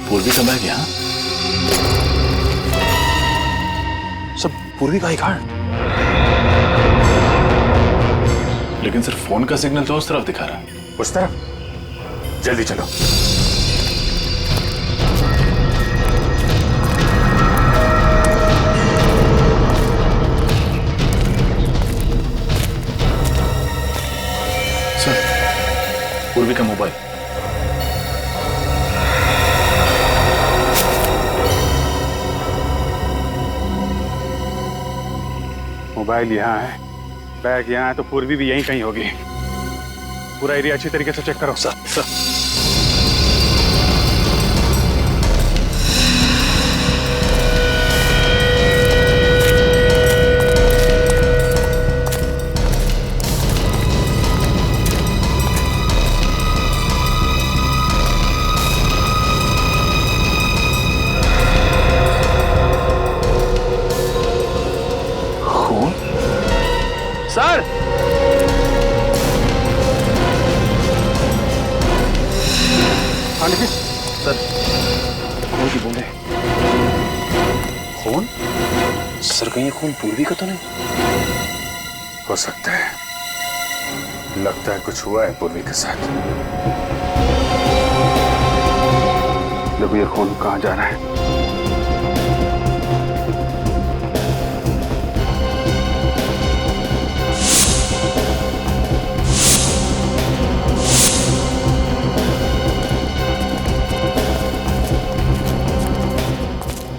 पूर्वी का बैग यहाँ? सब पूर्वी का ही कार्ड, लेकिन सिर्फ फोन का सिग्नल तो उस तरफ दिखा रहा है। उस तरफ? जल्दी चलो। सर, पूर्वी का मोबाइल। मोबाइल यहाँ है, बैग यहाँ है, तो पूर्वी भी यहीं कहीं होगी। पूरा एरिया अच्छी तरीके से चेक करो। सर सर, हाँ निखिल। सर खून की बूंदें। खून? सर कहीं ये खून पूर्वी का तो नहीं? हो सकता है, लगता है कुछ हुआ है पूर्वी के साथ। देखो ये खून कहाँ जा रहा है।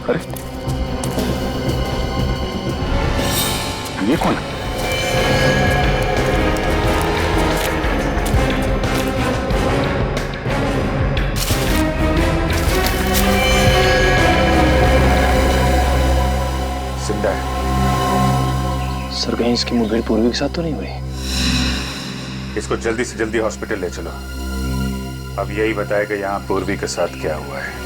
अरे ये कौन है? जिंदा है। सर कहीं इसकी मुठभेड़ पूर्वी के साथ तो नहीं हुई? इसको जल्दी से जल्दी हॉस्पिटल ले चलो। अब यही बताएगा यहाँ पूर्वी के साथ क्या हुआ है।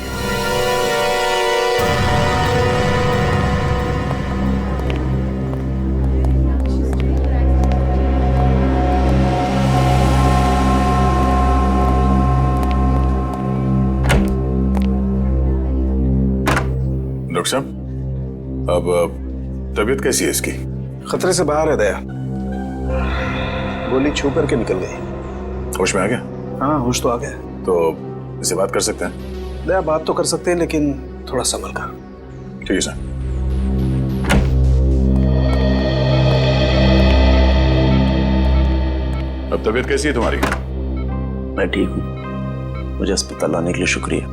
डॉक्टर साहब, अब तबीयत कैसी है इसकी? खतरे से बाहर है दया, गोली छू करके निकल गई। होश में आ गया? हाँ होश तो आ गया। तो इसे बात कर सकते हैं? दया बात तो कर सकते हैं, लेकिन थोड़ा संभल कर। ठीक है सर। अब तबीयत कैसी है तुम्हारी? मैं ठीक हूँ, मुझे अस्पताल आने के लिए शुक्रिया।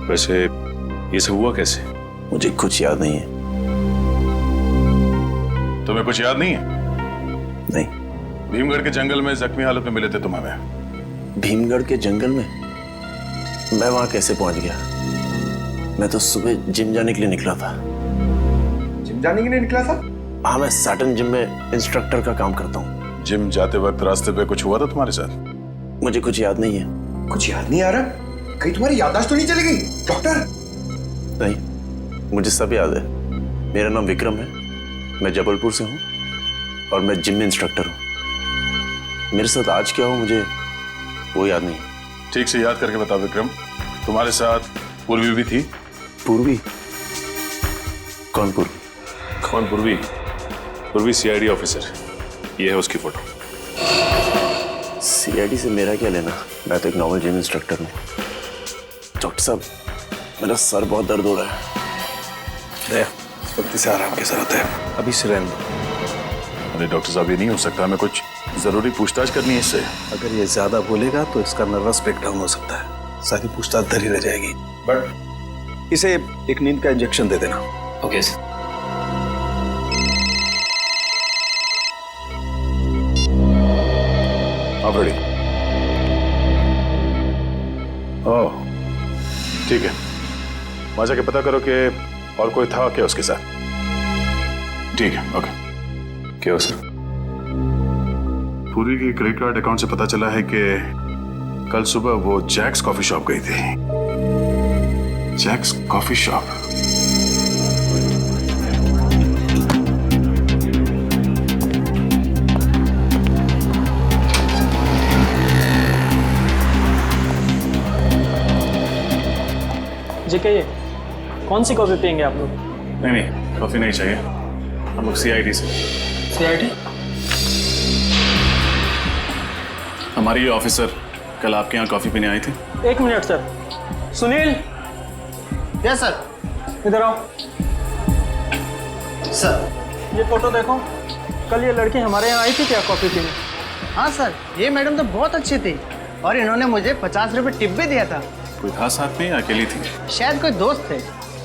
वैसे ये सब हुआ कैसे? मुझे कुछ याद नहीं है। तुम्हें कुछ याद नहीं है? नहीं। भीमगढ़ के जंगल में जख्मी हालत में मिले थे तुम हमें। भीमगढ़ के जंगल में? मैं वहां कैसे पहुंच गया? मैं तो सुबह जिम जाने के लिए निकला था। जिम जाने के लिए निकला था? हाँ, मैं सैटर्न जिम में इंस्ट्रक्टर का काम करता हूँ। जिम जाते वक्त रास्ते पे कुछ हुआ था तुम्हारे साथ? मुझे कुछ याद नहीं है। कुछ याद नहीं आ रहा? कहीं तुम्हारी याददाश्त तो नहीं चली गई डॉक्टर? नहीं, मुझे सब याद है। मेरा नाम विक्रम है, मैं जबलपुर से हूँ और मैं जिम में इंस्ट्रक्टर हूँ। मेरे साथ आज क्या हो मुझे वो याद नहीं। ठीक से याद करके बता विक्रम, तुम्हारे साथ पूर्वी भी थी? पूर्वी? कौन पूर्वी? कौन पूर्वी? पूर्वी सीआईडी ऑफिसर, ये है उसकी फोटो। सीआईडी से मेरा क्या लेना? मैं तो एक नॉर्मल जिम इंस्ट्रक्टर हूँ। डॉक्टर साहब, मेरा सर बहुत दर्द हो रहा है। दया, वक्त से आराम की जरूरत है, अभी से रहने दो। अरे डॉक्टर साहब, ये नहीं हो सकता, हमें कुछ जरूरी पूछताछ करनी है इससे। अगर ये ज्यादा बोलेगा तो इसका नर्वस ब्रेकडाउन हो सकता है, सारी पूछताछ धरी रह जाएगी। बट इसे एक नींद का इंजेक्शन दे देना। Okay sir. आप रेडी? ओह ठीक है, वहां जाके पता करो कि और कोई था क्या उसके साथ। ठीक है, ओके। क्या हो सर? पूरी की क्रेडिट कार्ड अकाउंट से पता चला है कि कल सुबह वो जैक्स कॉफी शॉप गई थी। Jacques coffee shop? जेके कौन सी कॉफी पियेंगे आप लोग? नहीं नहीं, कॉफी नहीं चाहिए, हम लोग CID से। CID? हमारी ये ऑफिसर कल आपके यहाँ कॉफी पीने आई थी। 1 minute sir. Sunil, yes sir. इधर आओ। सर। ये फोटो देखो, कल ये लड़की हमारे यहाँ आई थी क्या कॉफी पीने? हाँ सर, ये मैडम तो बहुत अच्छी थी और इन्होंने मुझे 50 रुपए टिप भी दिया था। कोई था साथ में या अकेली थी? शायद कोई दोस्त थे।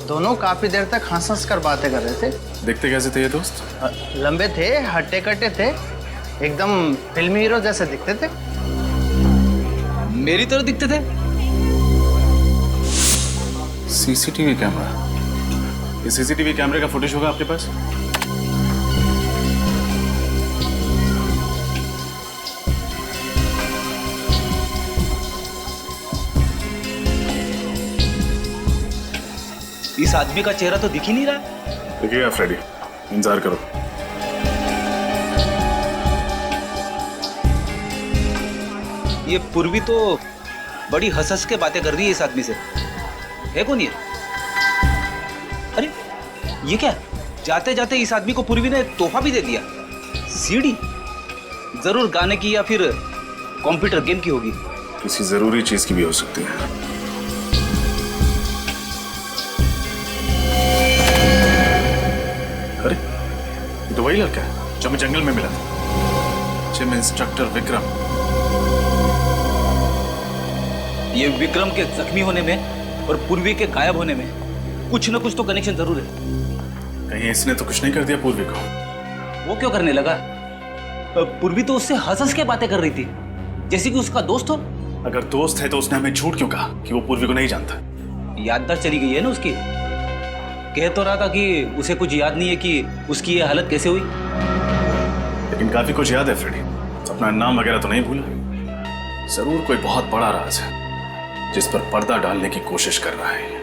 दोनों काफी देर तक हंस कर बातें कर रहे थे। देखते कैसे थे ये दोस्त? लंबे थे, हट्टे कट्टे थे, एकदम फिल्मी हीरो जैसे दिखते थे। मेरी तरह दिखते थे। CCTV कैमरा, ये CCTV कैमरे का फुटेज होगा आपके पास? इस आदमी का चेहरा तो दिख ही नहीं रहा। देखिएगा फ्रेडी, इंतजार करो। ये पूर्वी तो बड़ी हंस के बातें कर रही है इस आदमी से। है कौन ये? अरे ये क्या, जाते जाते इस आदमी को पूर्वी ने तोहफा भी दे दिया। CD जरूर गाने की या फिर कंप्यूटर गेम की होगी। किसी जरूरी चीज की भी हो सकती है। अरे ये तो वही लड़का है जो हमें जंगल में मिला था, जिम इंस्ट्रक्टर विक्रम। ये विक्रम के जख्मी होने में और पूर्वी के गायब होने में कुछ न कुछ तो कनेक्शन जरूर है। कहीं इसने तो कुछ नहीं कर दिया पूर्वी को? वो क्यों करने लगा? पूर्वी तो उससे हंस के बातें कर रही थी, जैसे कि उसका दोस्त हो। अगर दोस्त है तो उसने हमें झूठ क्यों कहा कि वो पूर्वी को नहीं जानता? याददाश्त चली गई है ना उसकी। कह तो रहा था कि उसे कुछ याद नहीं है कि उसकी ये हालत कैसे हुई। लेकिन काफी कुछ याद है फ्रेडी, अपना नाम वगैरह तो नहीं भूला। जरूर कोई बहुत बड़ा राज है जिस पर पर्दा डालने की कोशिश कर रहा है।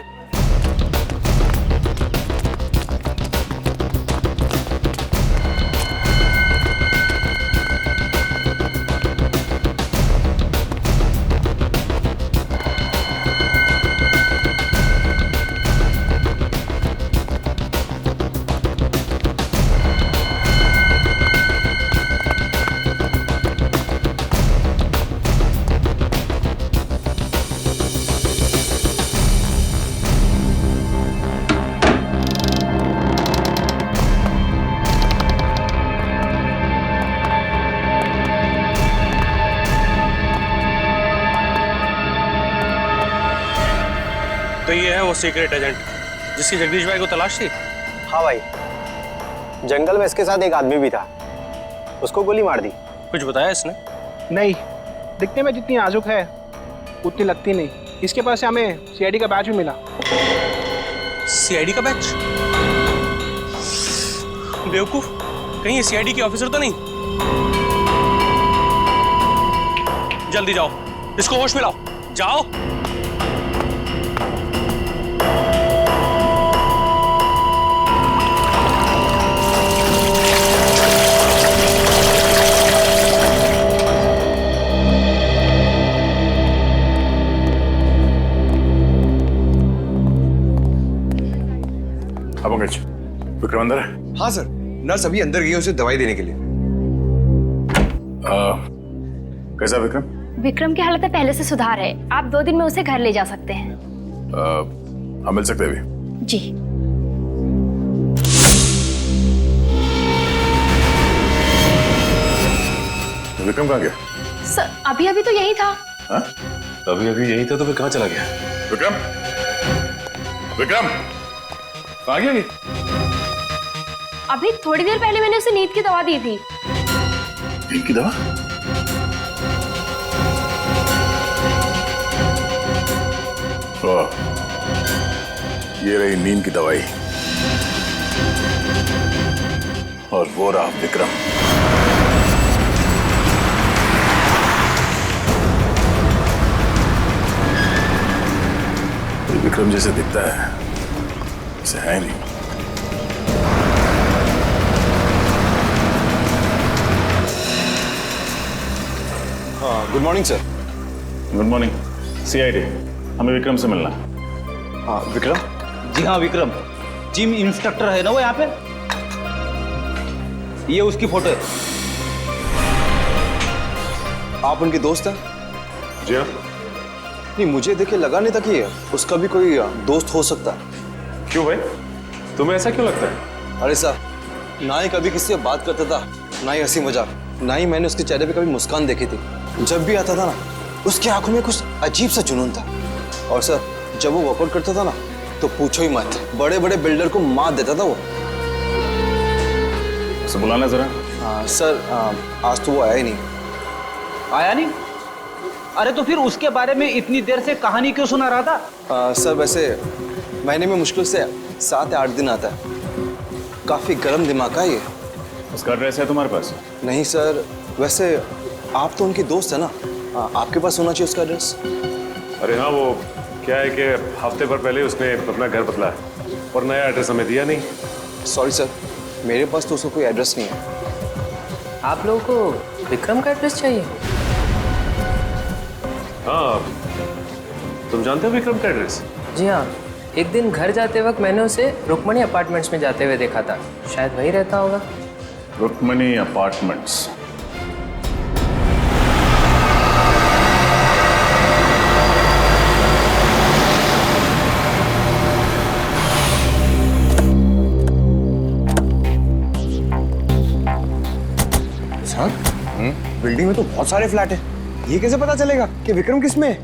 तो ये है वो सीक्रेट एजेंट जिसकी जगदीश भाई को तलाश थी। हाँ भाई, जंगल में इसके साथ एक आदमी भी था, उसको गोली मार दी। कुछ बताया इसने? नहीं, दिखने में जितनी नाजुक है उतनी लगती नहीं। इसके पास से हमें CID का बैच भी मिला। CID का बैच? बेवकूफ, कहीं ये CID की ऑफिसर तो नहीं? जल्दी जाओ, इसको होश में लाओ, जाओ। अब विक्रम अंदर है? हाँ सर, नर्स अभी अंदर गई है उसे दवाई देने के लिए। कैसा विक्रम? विक्रम की हालत में पहले से सुधार है। आप 2 दिन में उसे घर ले जा सकते हैं। हम मिल सकते हैं अभी? जी। विक्रम कहाँ गया? सर अभी अभी तो यही था। हाँ? अभी अभी यही था तो फिर कहाँ चला गया? विक्रम, विक्रम कहाँ गया ये? अभी थोड़ी देर पहले मैंने उसे नींद की दवा दी थी। नींद की दवा? ये रही नींद की दवाई और वो रहा विक्रम। विक्रम जैसे दिखता है ऐसे है नहीं। हाँ, good morning sir. Good morning. CID, हमें विक्रम से मिलना है। हाँ विक्रम। जी हाँ विक्रम, जिम इंस्ट्रक्टर है ना वो यहाँ पे। ये उसकी फोटो है। आप उनके दोस्त हैं? जी हाँ। नहीं, मुझे देखे लगा नहीं था कि उसका भी कोई दोस्त हो सकता है। क्यों भाई, तुम्हें ऐसा क्यों लगता है? अरे सर, ना ही कभी किसी से बात करता था, ना ही हंसी मजाक, ना ही मैंने उसके चेहरे पे कभी मुस्कान देखी थी। जब भी आता था ना, उसकी आंखों में कुछ अजीब सा जुनून था। और सर, जब वो वर्कआउट करता था ना, तो पूछो ही मत, बड़े बड़े बिल्डर को मात देता था वो। उसे बुलाना जरा। सर, आज तो वो आया ही नहीं। आया नहीं? अरे तो फिर उसके बारे में इतनी देर से कहानी क्यों सुना रहा था? सर वैसे महीने में मुश्किल से 7 या 8 दिन आता है। काफी गर्म दिमाग का ये। उसका एड्रेस है तुम्हारे पास? नहीं सर, वैसे आप तो उनकी दोस्त है ना, आपके पास होना चाहिए उसका एड्रेस। अरे हाँ, वो क्या है कि हफ्ते भर पहले उसने अपना घर बदला है और नया एड्रेस हमें दिया नहीं। सॉरी सर, मेरे पास तो उसका कोई एड्रेस नहीं है। आप लोगों को विक्रम का एड्रेस चाहिए? हाँ, तुम जानते हो विक्रम का एड्रेस? जी हाँ, एक दिन घर जाते वक्त मैंने उसे रुक्मणी अपार्टमेंट्स में जाते हुए देखा था। शायद वही रहता होगा। रुक्मणी अपार्टमेंट्स। बिल्डिंग में तो बहुत सारे फ्लैट है, ये कैसे पता चलेगा कि विक्रम किस में है?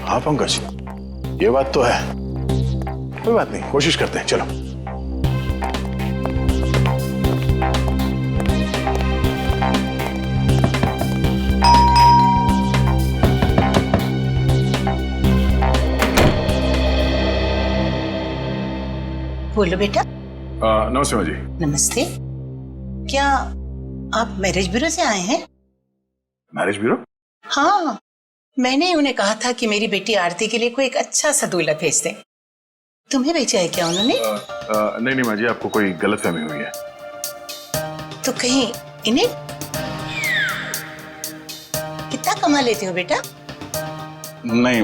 हाँ पंकज, ये बात तो है। कोई बात नहीं, कोशिश करते हैं, चलो। बोलो बेटा। नमस्ते माँ जी। नमस्ते। क्या आप मैरिज ब्यूरो से आए हैं? Marriage bureau? हाँ, मैंने उन्हें कहा था कि मेरी बेटी आरती के लिए कोई एक अच्छा सा दूल्हा भेज दें। तुम्हें भेजा है क्या उन्होंने? नहीं माँ जी, आपको कोई गलतफहमी हुई है। तो कहीं इन्हें कितना कमा लेते हो बेटा? नहीं,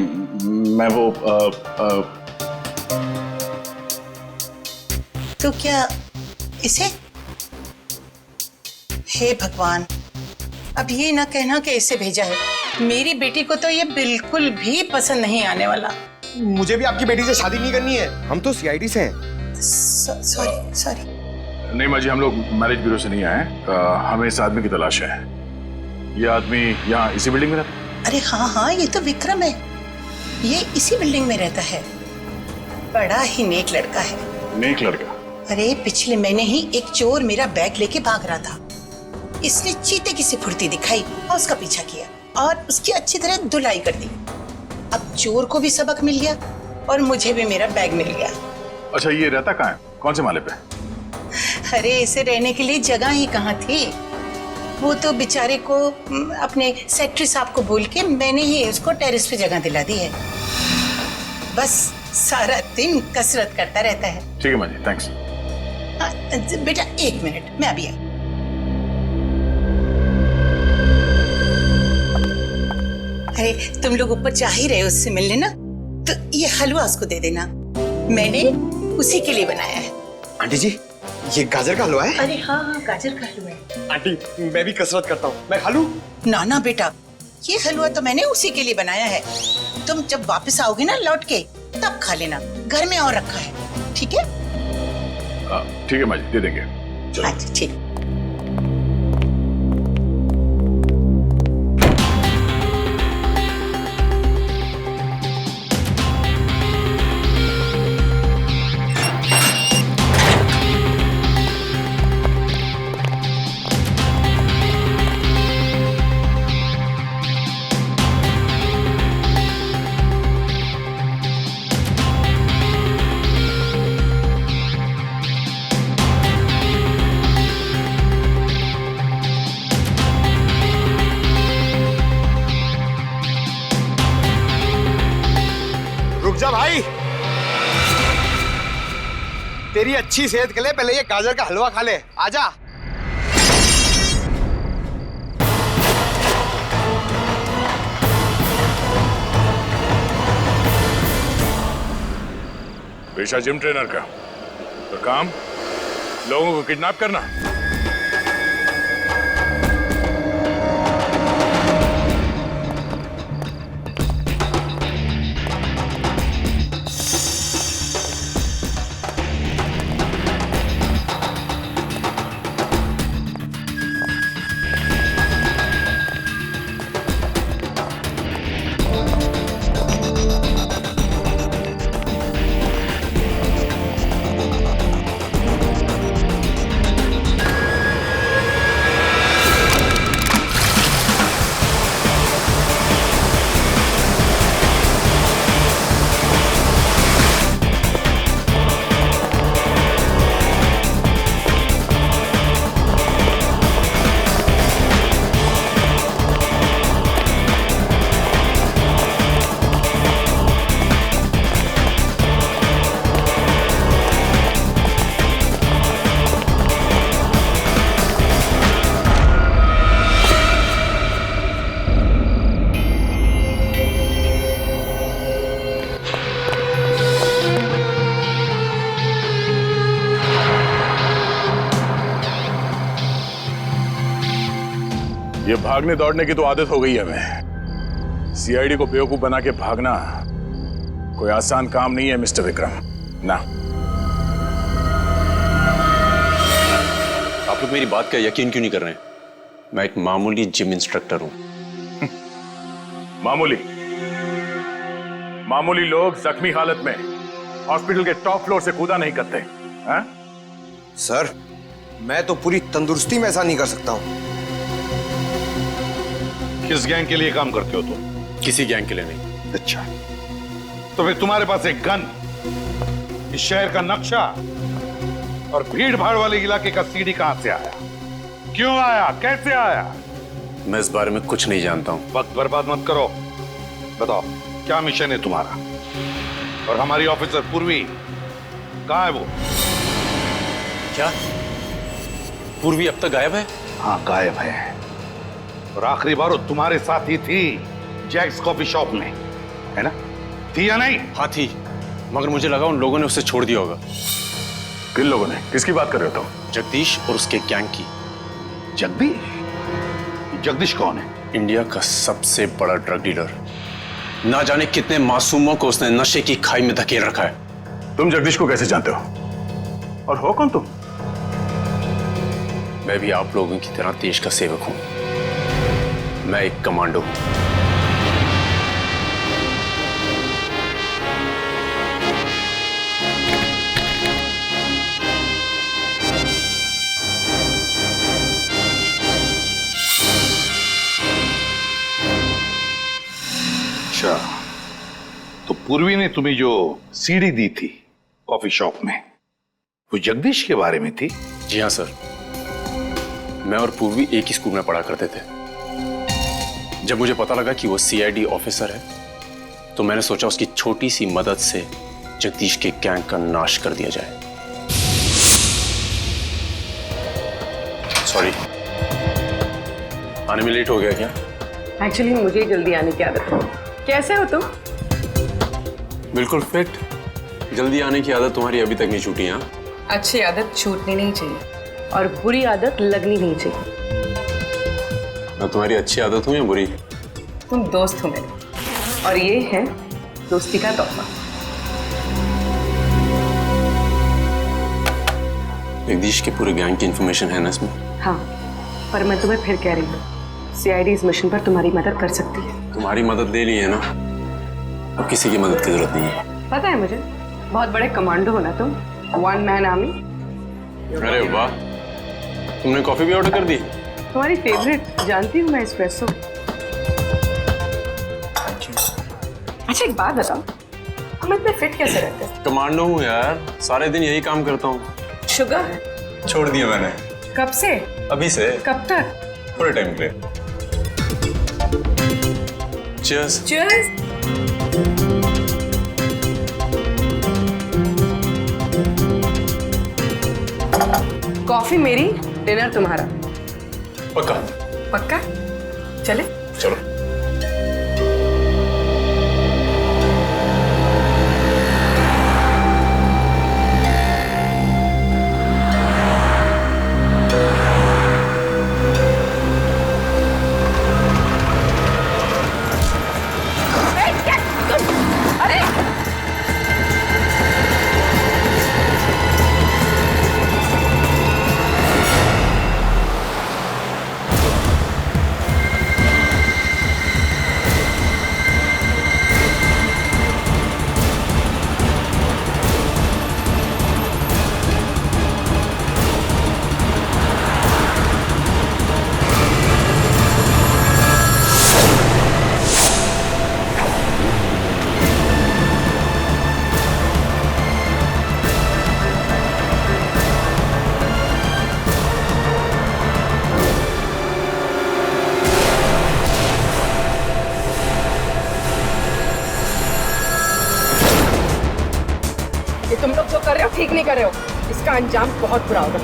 मैं वो तो क्या इसे? हे भगवान, अब ये ना कहना कि इसे भेजा है। मेरी बेटी को तो ये बिल्कुल भी पसंद नहीं आने वाला। मुझे भी आपकी बेटी से शादी नहीं करनी है, हम तो सीआईडी से हैं। सॉरी। नहीं माँ जी, हम लोग मैरिज ब्यूरो से नहीं आए। हमें इस आदमी की तलाश है। ये आदमी यहाँ इसी बिल्डिंग में रहता है? अरे हाँ, ये तो विक्रम है। ये इसी बिल्डिंग में रहता है। बड़ा ही नेक लड़का है। नेक लड़का? अरे पिछले महीने ही एक चोर मेरा बैग लेके भाग रहा था। इसने चीते की सी फुर्ती दिखाई और उसका पीछा किया और उसकी अच्छी तरह धुलाई कर दी। अब चोर को भी सबक मिल गया और मुझे भी मेरा बैग मिल गया। अच्छा, ये रहता कहाँ है? कौन से माले पे? अरे इसे रहने के लिए जगह ही कहाँ थी। वो तो बेचारे को अपने सेक्रेटरी साहब को बोल के मैंने ही उसको टेरेस पे जगह दिला दी है। बस सारा दिन कसरत करता रहता है। ठीक है माँ जी, थैंक्स। बेटा 1 मिनट, मैं अभी आई। अरे तुम लोग ऊपर जा ही रहे हो उससे मिलने ना, तो ये हलवा उसको दे देना। मैंने उसी के लिए बनाया है। आंटी जी, ये गाजर का हलवा है? अरे हाँ, गाजर का हलवा है। आंटी, मैं भी कसरत करता हूँ, मैं खा लूं? ना बेटा, ये हलवा तो मैंने उसी के लिए बनाया है। तुम जब वापस आओगे ना लौट के, तब खा लेना। घर में और रखा है, ठीक है? ठीक है माँ जी, दे देंगे। अच्छा ठीक। रुक जा भाई, तेरी अच्छी सेहत के लिए पहले ये गाजर का हलवा खा ले। आजा। पेशा जिम ट्रेनर का, तो काम लोगों को किडनैप करना। ये भागने दौड़ने की तो आदत हो गई है हमें। सीआईडी को बेवकूफ बना के भागना कोई आसान काम नहीं है मिस्टर विक्रम। ना, आप लोग मेरी बात का यकीन क्यों नहीं कर रहे हैं? मैं एक मामूली जिम इंस्ट्रक्टर हूं। मामूली लोग जख्मी हालत में हॉस्पिटल के टॉप फ्लोर से कूदा नहीं करते हैं? सर, मैं तो पूरी तंदुरुस्ती में ऐसा नहीं कर सकता हूं। किस गैंग के लिए काम करते हो तुम? किसी गैंग के लिए नहीं। अच्छा, तो फिर तुम्हारे पास एक गन, इस शहर का नक्शा और भीड़ भाड़ वाले इलाके का सीडी कहां से आया? क्यों आया? कैसे आया? मैं इस बारे में कुछ नहीं जानता हूं। वक्त बर्बाद मत करो, बताओ क्या मिशन है तुम्हारा? और हमारी ऑफिसर पूर्वी कहां है वो? क्या पूर्वी अब तक गायब है? हाँ, गायब है। और आखिरी बार वो तुम्हारे साथ ही थी जैक्स कॉफी शॉप में, है ना? थी या नहीं? हाँ थी, मगर मुझे लगा उन लोगों ने उसे छोड़ दिया होगा। किन लोगों ने? किसकी बात कर रहे हो तुम? जगदीश और उसके गैंग की। जगदीश? जगदीश कौन है? इंडिया का सबसे बड़ा ड्रग डीलर। ना जाने कितने मासूमों को उसने नशे की खाई में धकेल रखा है। तुम जगदीश को कैसे जानते हो? और हो कौन तुम? मैं भी आप लोगों की तरह देश का सेवक हूं। मैं एक कमांडो हूं। अच्छा, तो पूर्वी ने तुम्हें जो सीडी दी थी कॉफी शॉप में, वो जगदीश के बारे में थी? जी हाँ सर, मैं और पूर्वी एक ही स्कूल में पढ़ा करते थे। जब मुझे पता लगा कि वो सीआईडी ऑफिसर है, तो मैंने सोचा उसकी छोटी सी मदद से जगदीश के गैंग का नाश कर दिया जाए। सॉरी, आने में लेट हो गया क्या? एक्चुअली मुझे जल्दी आने की आदत है। कैसे हो तुम? बिल्कुल फिट। जल्दी आने की आदत तुम्हारी अभी तक नहीं छूटी? हाँ, अच्छी आदत छूटनी नहीं चाहिए और बुरी आदत लगनी नहीं चाहिए। मैं तुम्हारी अच्छी आदत हूँ या बुरी? तुम दोस्त हो मेरे, और ये है दोस्ती का तोहफा। जगदीश के पूरे गैंग की इंफॉर्मेशन है ना इसमें? हाँ, पर मैं तुम्हें फिर कह रही हूँ, सीआईडी इस मिशन पर तुम्हारी मदद कर सकती है। तुम्हारी मदद ले ली है ना, अब किसी की मदद की जरूरत नहीं है। पता है मुझे, बहुत बड़े कमांडो हो ना तुम, वन मैन आर्मी। अरे वाह, तुमने कॉफी भी ऑर्डर कर दी? तुम्हारी फेवरेट, जानती हूँ मैं, एस्प्रेसो। अच्छा एक बात बताओ, हम इतने फिट कैसे रहते हैं? कमांडो हूँ यार, सारे दिन यही काम करता हूँ। शुगर छोड़ दिया मैंने। कब से? अभी से। कब तक? थोड़े टाइम के लिए। Cheers. Cheers. कॉफी मेरी, डिनर तुम्हारा। पक्का? पक्का? चले? चलो। कर रहे हो ठीक नहीं कर रहे हो, इसका अंजाम बहुत बुरा होगा।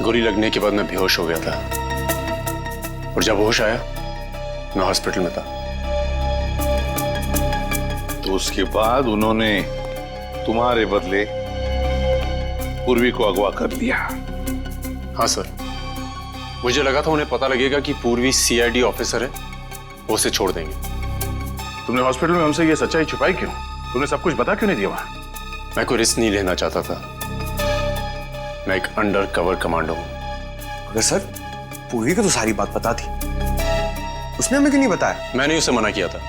गोली लगने के बाद मैं बेहोश हो गया था और जब होश आया मैं हॉस्पिटल में था। तो उसके बाद उन्होंने तुम्हारे बदले पूर्वी को अगवा कर लिया। हाँ सर, मुझे लगा था उन्हें पता लगेगा कि पूर्वी सीआईडी ऑफिसर है, वो उसे छोड़ देंगे। तुमने हॉस्पिटल में हमसे ये सच्चाई छुपाई क्यों? तुमने सब कुछ बता क्यों नहीं दिया वहां? मैं कोई रिस्क नहीं लेना चाहता था। मैं एक अंडर कवर कमांडो हूं। अगर सर पूर्वी को तो सारी बात पता थी, उसने हमें क्यों नहीं बताया? मैंने उसे मना किया था।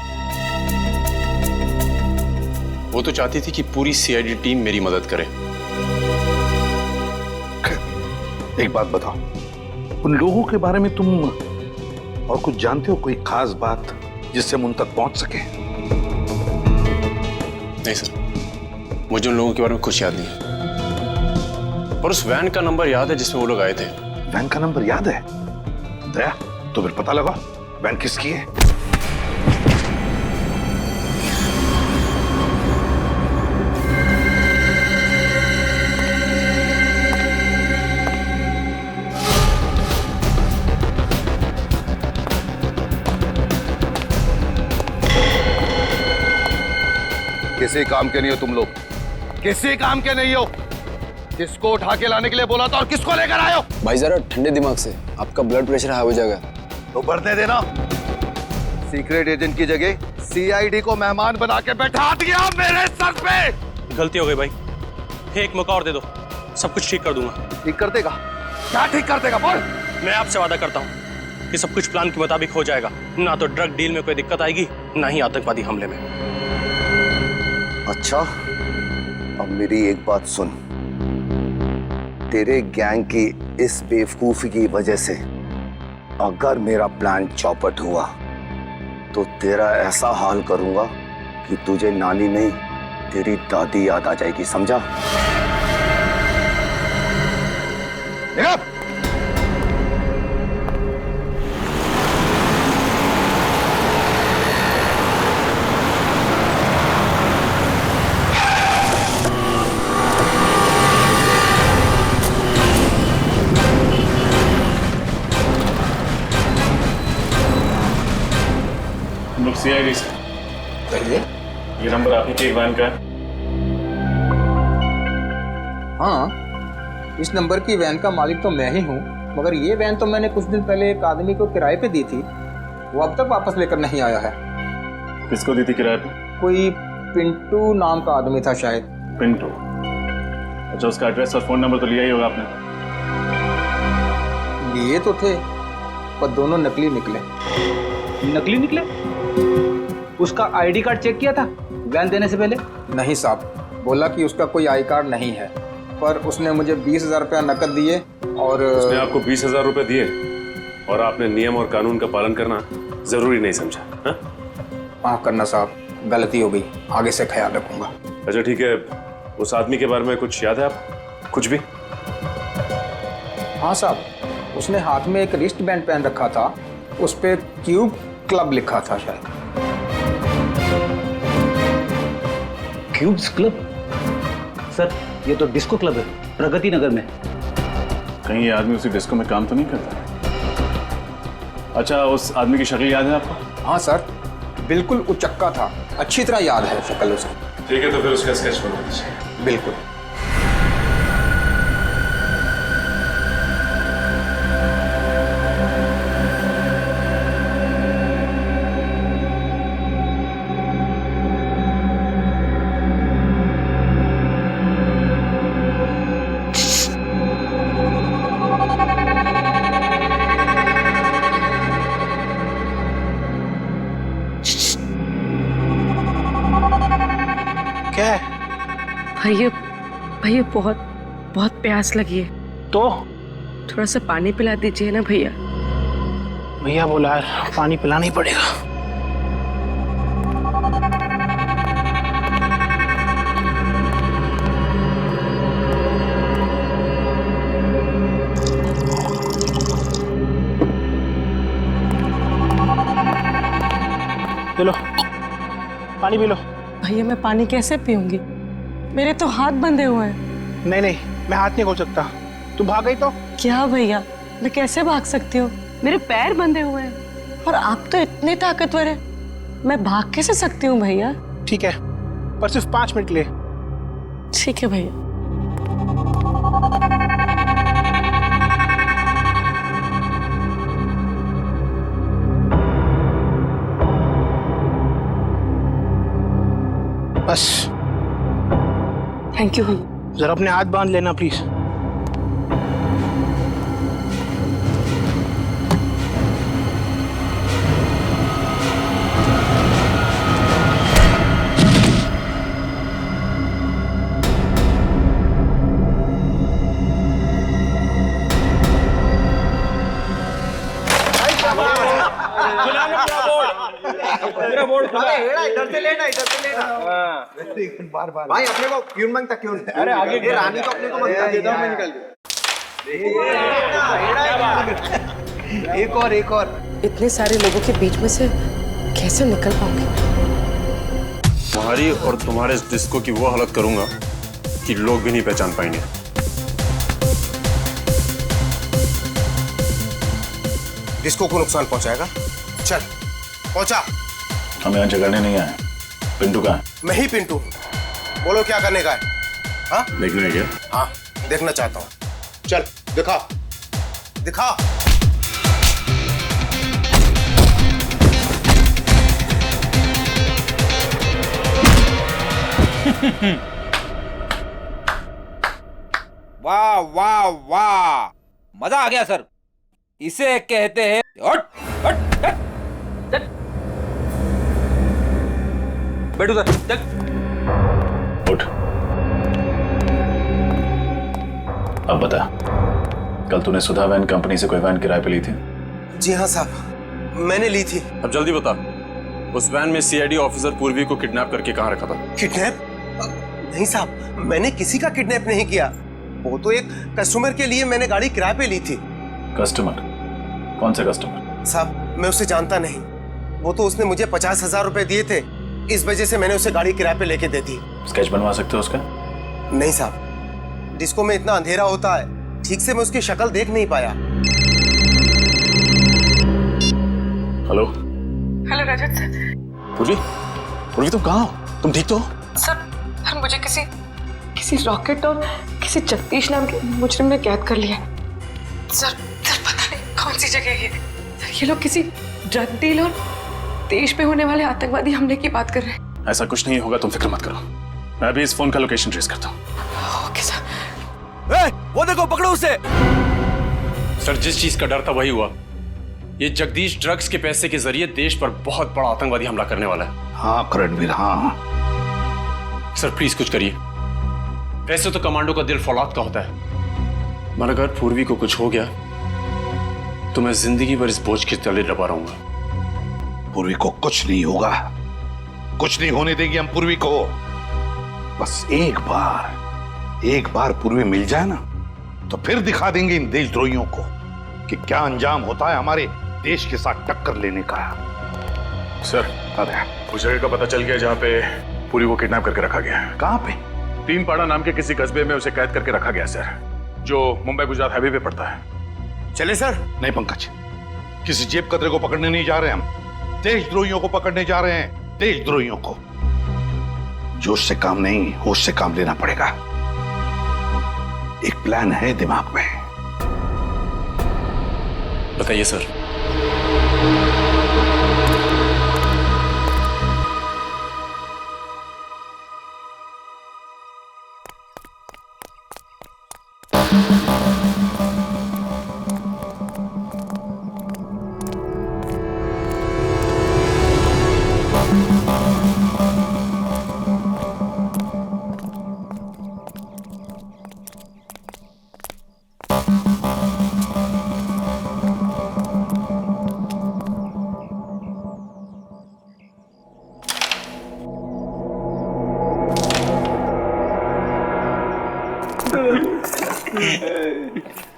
वो तो चाहती थी कि पूरी सीआईडी टीम मेरी मदद करे। एक बात बताओ, उन लोगों के बारे में तुम और कुछ जानते हो? कोई खास बात जिससे हम उन तक पहुंच सके? नहीं सर, मुझे उन लोगों के बारे में कुछ याद नहीं है, पर उस वैन का नंबर याद है जिसमें वो लोग आए थे। वैन का नंबर याद है? दया, तो फिर पता लगा वैन किसकी है। किसी काम के नहीं हो तुम लोग, किसी काम के नहीं हो। किसको उठा के लाने के लिए बोला था और किसको लेकर आए हो? भाई जरा ठंडे दिमाग से, आपका ब्लड प्रेशर हाई हो जाएगा। तो बढ़ने देना। सीक्रेट एजेंट की जगह सीआईडी को मेहमान बना के बैठा दिया मेरे सर पे। गलती हो गई भाई, एक मौका और दे दो, सब कुछ ठीक कर दूंगा। ठीक कर देगा? क्या ठीक कर देगा बोल? मैं आपसे वादा करता हूँ कि सब कुछ प्लान के मुताबिक हो जाएगा। ना तो ड्रग डील में कोई दिक्कत आएगी, ना ही आतंकवादी हमले में। अच्छा, अब मेरी एक बात सुन। तेरे गैंग की इस बेवकूफी की वजह से अगर मेरा प्लान चौपट हुआ तो तेरा ऐसा हाल करूंगा कि तुझे नानी नहीं तेरी दादी याद आ जाएगी, समझा? सीआईडी से ये नंबर आपकी के वैन का है? हाँ, इस नंबर की वैन का मालिक तो मैं ही हूँ, मगर ये वैन तो मैंने कुछ दिन पहले एक आदमी को किराए पे दी थी, वो अब तक वापस लेकर नहीं आया है। किसको दी थी किराए पे? कोई पिंटू नाम का आदमी था शायद। पिंटू? अच्छा, उसका एड्रेस और फोन नंबर तो लिया ही होगा आपने? लिए तो थे, पर दोनों नकली निकले। नकली निकले? उसका आईडी कार्ड चेक किया था वैन देने से पहले? नहीं साहब, बोला कि उसका कोई आई कार्ड नहीं है, पर उसने मुझे 20,000 रुपया नकद दिए और उसने आपको 20,000 रुपए दिए और आपने नियम और कानून का पालन करना जरूरी नहीं समझा? हाँ? माफ करना साहब, गलती हो गई, आगे से ख्याल रखूंगा। अच्छा ठीक है, उस आदमी के बारे में कुछ याद है आप? कुछ भी? हाँ साहब, उसने हाथ में एक रिस्ट बैंड पहन रखा था, उस पे क्यूब क्लब लिखा था शायद। Cubes club? सर ये तो डिस्को क्लब है, प्रगति नगर में। कहीं ये आदमी उसी डिस्को में काम तो नहीं करता? अच्छा, उस आदमी की शक्ल याद है आपको? हाँ सर, बिल्कुल उचक्का था, अच्छी तरह याद है शक्ल उसकी। ठीक है, तो फिर उसका स्केच बना दीजिए। बिल्कुल। क्या है? भैया भैया बहुत बहुत प्यास लगी है, तो थोड़ा सा पानी पिला दीजिए ना भैया। भैया बोला यार, पानी पिलाना ही पड़ेगा। पी लो, पानी पी लो। भैया मैं पानी कैसे पीऊंगी, मेरे तो हाथ बंधे हुए हैं। नहीं नहीं, मैं हाथ नहीं खोल सकता। तू भाग गई तो? क्या भैया, मैं कैसे भाग सकती हूँ, मेरे पैर बंधे हुए हैं और आप तो इतने ताकतवर हैं, मैं भाग कैसे सकती हूँ भैया? ठीक है, पर सिर्फ 5 मिनट के लिए। ठीक है भैया। बस। थैंक यू भैया। जरा अपने हाथ बांध लेना प्लीज। इधर से लेना, इधर से लेना। बार बार भाई, अपने को क्यों मांगता, क्यों? अरे आगे ये रानी तो अपने को मांगता, देता हूं मैं, निकाल दे। एक और इतने सारे लोगों के बीच में से कैसे निकल पाऊंगी? तुम्हारी और तुम्हारे इस डिस्को की वो हालत करूंगा कि लोग भी नहीं पहचान पाएंगे। डिस्को को नुकसान पहुंचाएगा? चल पहुंचा। हम यहाँ झगड़ने नहीं आए। पिंटू कहाँ है? मैं ही पिंटू। बोलो क्या करने का है? हाँ देखना है क्या? हाँ देखना चाहता हूँ। चल दिखा दिखा। वाह वाह वाह, मजा आ गया सर। इसे कहते हैं हट हट हट। बैठो सर, चल उठ। अब बता, कल तूने सुधा वैन कंपनी से कोई वैन किराए पे ली थी? जी हाँ साहब, मैंने ली थी। अब जल्दी बता, उस वैन में सीआईडी ऑफिसर पूर्वी को किडनैप करके कहाँ रखा था? किडनैप? नहीं साहब, मैंने किसी का किडनैप नहीं किया। वो तो एक कस्टमर के लिए मैंने गाड़ी किराए पे ली थी। कस्टमर? कौन से कस्टमर? साहब मैं उसे जानता नहीं। वो तो उसने मुझे 50,000 रुपए दिए थे, इस वजह से मैंने उसे गाड़ी किराए पे लेके दे दी। स्केच बनवा सकते हो उसका? नहीं साहब, डिस्को में इतना अंधेरा होता है, ठीक से मैं उसकी शक्ल देख नहीं पाया। हेलो हेलो रजत सर। पूर्वी, पूर्वी तुम कहाँ हो? तुम ठीक तो हो? सर मुझे किसी रॉकेट और किसी जगदीश नाम के मुजरिम ने कैद कर लिया। सर पता नहीं कौन सी जगह है। सर ये लोग किसी ड्रग डील और देश पे होने वाले आतंकवादी हमले की बात कर रहे हैं। ऐसा कुछ नहीं होगा, तुम फिक्र मत करो। मैं अभी इस फोन का लोकेशन ट्रेस करता हूँ। Okay sir. वो देखो, पकड़ो उसे। सर जिस चीज का डर था वही हुआ। ये जगदीश ड्रग्स के पैसे के जरिए देश पर बहुत बड़ा आतंकवादी हमला करने वाला है। हाँ करणवीर, हाँ। सर प्लीज कुछ करिए। वैसे तो कमांडो का दिल फौलाद का होता है, मगर अगर पूर्वी को कुछ हो गया तो मैं जिंदगी भर इस बोझ के तले दबा रहूंगा। पूर्वी को कुछ नहीं होगा, कुछ नहीं होने देगी हम पूर्वी को। बस एक बार पूर्वी मिल जाए ना, तो फिर दिखा देंगे इन देशद्रोहियों को कि क्या अंजाम होता है हमारे देश के साथ टक्कर लेने का। सर, अरे उस जगह का पता चल गया जहां पे पूरी को किडनैप करके रखा गया। कहां पे? तीनपाड़ा नाम के किसी कस्बे में उसे कैद करके रखा गया सर, जो मुंबई गुजरात हाईवे पे पड़ता है। चले सर? नहीं पंकज, किसी जेब कतरे को पकड़ने नहीं जा रहे हम, देशद्रोहियों को पकड़ने जा रहे हैं, देशद्रोहियों को। जोश से काम नहीं, होश से काम लेना पड़ेगा। एक प्लान है दिमाग में। बताइए सर।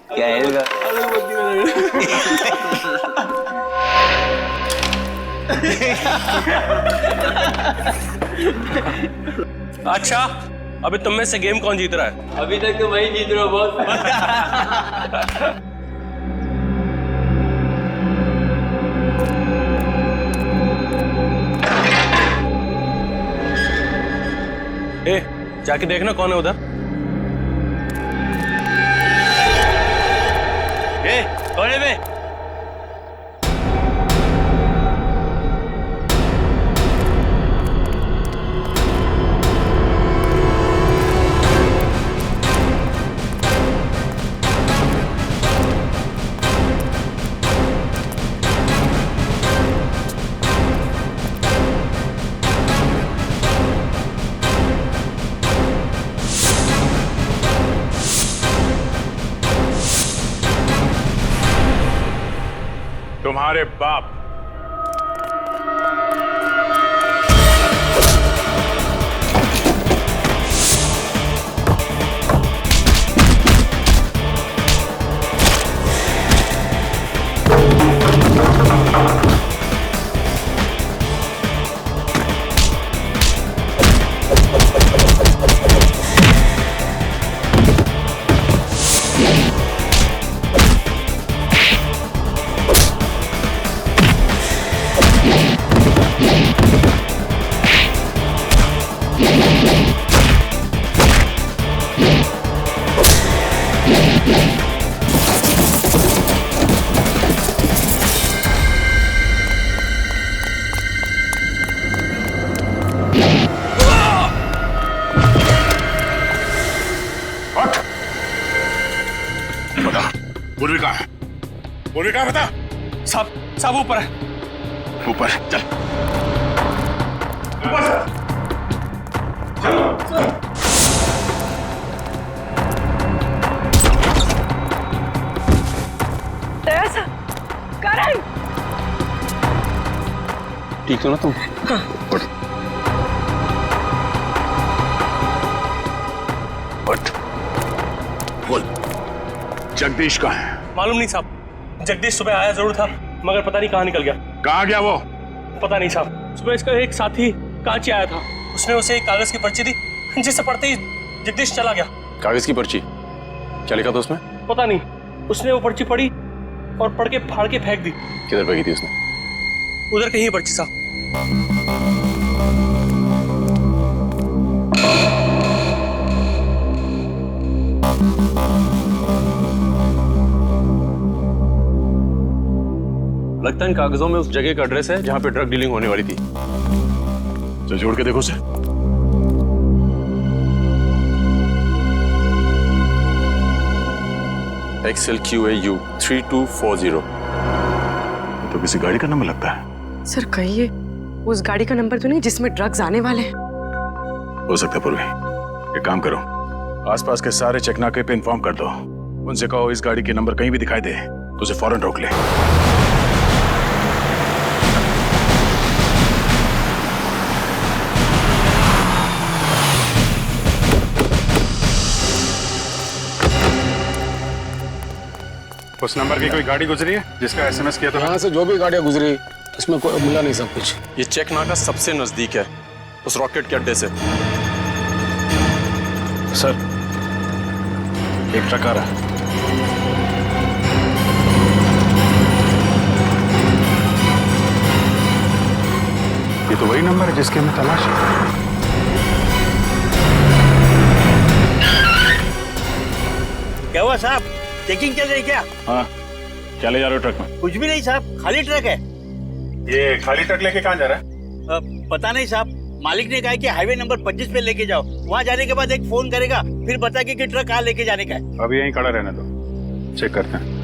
क्या है? अच्छा, अभी तुम में से गेम कौन जीत रहा है? अभी तक तो वही जीत रहा हूँ बॉस। ए, जाके देखना कौन है उधर। ए, कौन है बे? तुम्हारे बाप। पूर्वी कहाँ है? पूर्वी कहाँ बता? सब ऊपर है। ऊपर चल। करण, ठीक हो ना तुम? हाँ। उठ। बोल, जगदीश कहाँ है? मालूम नहीं साहब, जगदीश सुबह आया जरूर था, मगर पता नहीं कहाँ निकल गया। कहाँ गया वो? पता नहीं साहब। सुबह इसका एक साथी कांची आया था, उसने उसे एक कागज की पर्ची दी, जिसे पढ़ते ही जगदीश चला गया। कागज की पर्ची? क्या लिखा था उसमें? पता नहीं, उसने वो पर्ची पढ़ी और पढ़ के फाड़ के फेंक दी। किधर फेंकी थी उसने? उधर कहीं पर्ची साहब। लगता है इन कागजों में उस जगह का एड्रेस है जहां पे ड्रग डीलिंग होने वाली थी। तो जोड़ के देखो उसे। XLQAU 3240। तो किसी गाड़ी का नंबर लगता है। सर कहिए उस गाड़ी का नंबर तो नहीं जिसमें ड्रग्स आने वाले हैं? हो सकता है पूर्वी। एक काम करो, आसपास के सारे चेकनाके पे इन्फॉर्म कर दो। उनसे कहो इस गाड़ी के नंबर कहीं भी दिखाई दे तो उसे फौरन रोक ले। उस नंबर की कोई गाड़ी गुजरी है जिसका एसएमएस किया था? यहाँ से जो भी गाड़ियाँ गुजरी इसमें कोई मिला नहीं सब कुछ। ये चेक नाका सबसे नजदीक है उस रॉकेट के अड्डे से। सर, एक ट्रक आ रहा है। ये तो वही नंबर है जिसके हमें तलाश है। क्या हुआ साहब, चेकिंग चल रही क्या? हाँ, क्या ले जा रहे हो ट्रक में? कुछ भी नहीं साहब, खाली ट्रक है। ये खाली ट्रक लेके कहाँ जा रहा है? पता नहीं साहब, मालिक ने कहा कि हाईवे नंबर 25 पे लेके जाओ। वहाँ जाने के बाद एक फोन करेगा, फिर बताएगा कि ट्रक कहाँ लेके जाने का है। अभी यहीं खड़ा रहने दो, चेक करते हैं।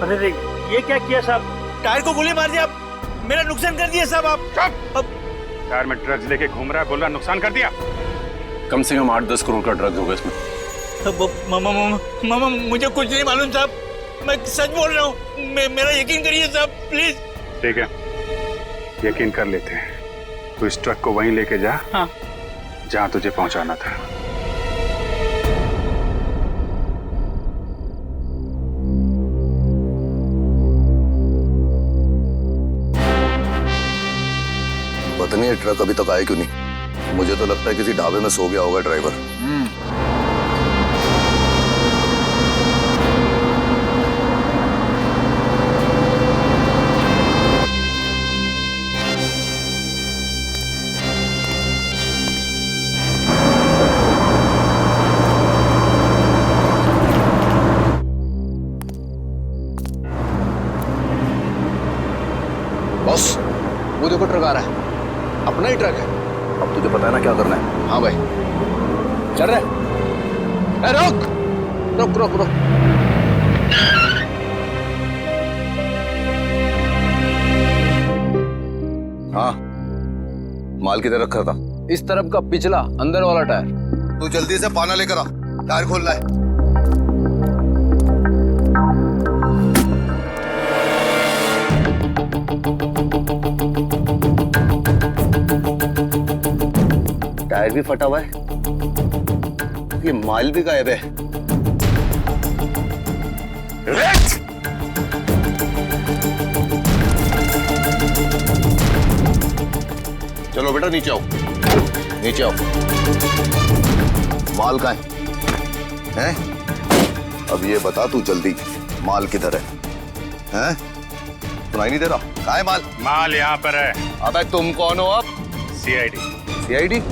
अरे ये क्या किया साहब? टायर को गोली मार दिया, मेरा नुकसान कर दिया साहब आप। टायर में ड्रग्स लेके घूम रहा है, बोल रहा नुकसान कर दिया। कम से कम 8-10 करोड़ का ड्रग्स होगा इसमें। मामा मुझे कुछ नहीं मालूम साहब, मैं सच बोल रहा हूँ, मेरा यकीन करिए साहब प्लीज। ठीक है, यकीन कर लेते हैं। तो इस ट्रक को वहीं लेके जा। हाँ। जहाँ तुझे पहुँचाना था। पता नहीं ये ट्रक अभी तक आया क्यों नहीं। मुझे तो लगता है किसी ढाबे में सो गया होगा ड्राइवर। बॉस, वो देखो ट्रक आ रहा है, अपना ही ट्रक है। अब तुझे पता है ना क्या करना है? हाँ भाई, चल रहा है। रुक रुक रुक रुक। हाँ, माल किधर रखा था? इस तरफ का पिछला अंदर वाला टायर। तू जल्दी से पाना लेकर आ, टायर खोल रहा है। टायर भी फटा हुआ है, ये माल भी गायब है। चलो बेटा नीचे आओ, नीचे आओ। माल कहाँ है? अब ये बता तू जल्दी, माल किधर है? हैं? सुनाई नहीं दे रहा? कहाँ है माल? माल यहाँ पर है। अबे तुम कौन हो अब? सीआईडी। सीआईडी?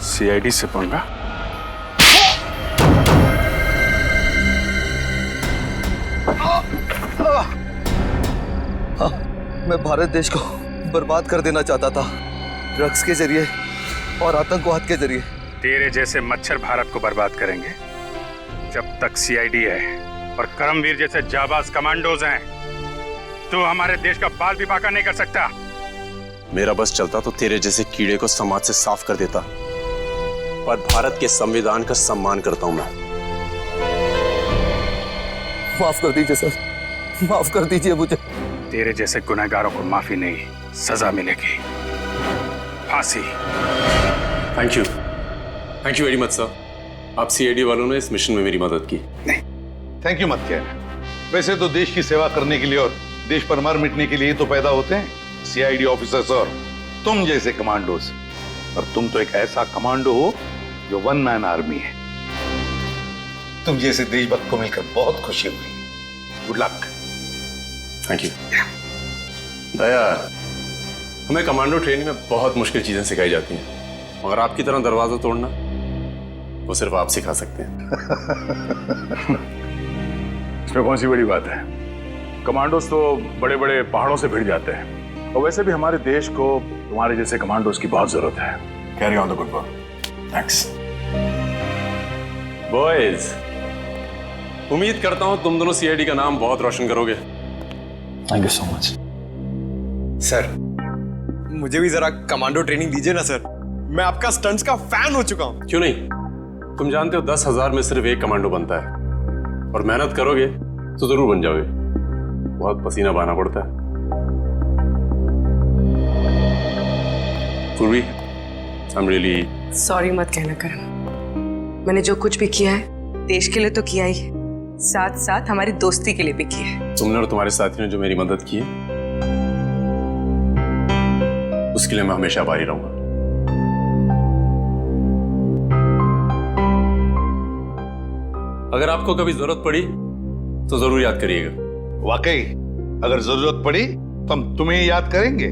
सीआईडी से पंगा? मैं भारत देश को बर्बाद कर देना चाहता था, ड्रग्स के जरिए और आतंकवाद के जरिए। तेरे जैसे मच्छर भारत को बर्बाद करेंगे। जब तक सीआईडी है और करमवीर जैसे जाबाज कमांडोज हैं, तो हमारे देश का बाल भी बांका नहीं कर सकता। मेरा बस चलता तो तेरे जैसे कीड़े को समाज से साफ कर देता, पर भारत के संविधान का सम्मान करता हूं मैं। माफ कर दीजिए सर, माफ कर दीजिए मुझे। तेरे जैसे गुनहगारों को माफी नहीं, सजा मिलेगी, फांसी। Thank you very much sir. आप सीआईडी वालों ने इस मिशन में मेरी मदद की। नहीं, थैंक यू मत कहना। वैसे तो देश की सेवा करने के लिए और देश पर मर मिटने के लिए तो पैदा होते हैं सीआईडी ऑफिसर्स और तुम जैसे कमांडोज। और तुम तो एक ऐसा कमांडो हो जो वन मैन आर्मी है। तुम जैसे देशभक्त को मिलकर बहुत खुशी हुई। Good luck. Thank you. Daya, हमें कमांडो ट्रेनिंग में बहुत मुश्किल चीजें सिखाई जाती हैं, मगर आपकी तरह दरवाजा तोड़ना वो सिर्फ आप सिखा सकते हैं। इसमें कौन सी बड़ी बात है? कमांडोज तो बड़े बड़े पहाड़ों से भिड़ जाते हैं, और वैसे भी हमारे देश को तुम्हारे जैसे कमांडोज की बहुत जरूरत है। Carry on the good work. Thanks boys. उम्मीद करता हूं तुम दोनों सीआईडी का नाम बहुत रोशन करोगे। Thank you so much sir. मुझे भी जरा कमांडो ट्रेनिंग दीजिए ना सर, मैं आपका स्टंट्स का फैन हो चुका हूं। क्यों नहीं? तुम जानते हो 10,000 में सिर्फ एक कमांडो बनता है, और मेहनत करोगे तो जरूर बन जाओगे। बहुत पसीना बहाना पड़ता है। पूर्वी, आई एम रियली सॉरी मत कहना करण। मैंने जो कुछ भी किया है देश के लिए तो किया ही है, साथ साथ हमारी दोस्ती के लिए भी किया है। तुमने और तुम्हारे साथियों ने जो मेरी मदद की है उसके लिए मैं हमेशा आभारी रहूंगा। अगर आपको कभी जरूरत पड़ी तो जरूर याद करिएगा। वाकई, अगर जरूरत पड़ी तो हम तुम्हें याद करेंगे।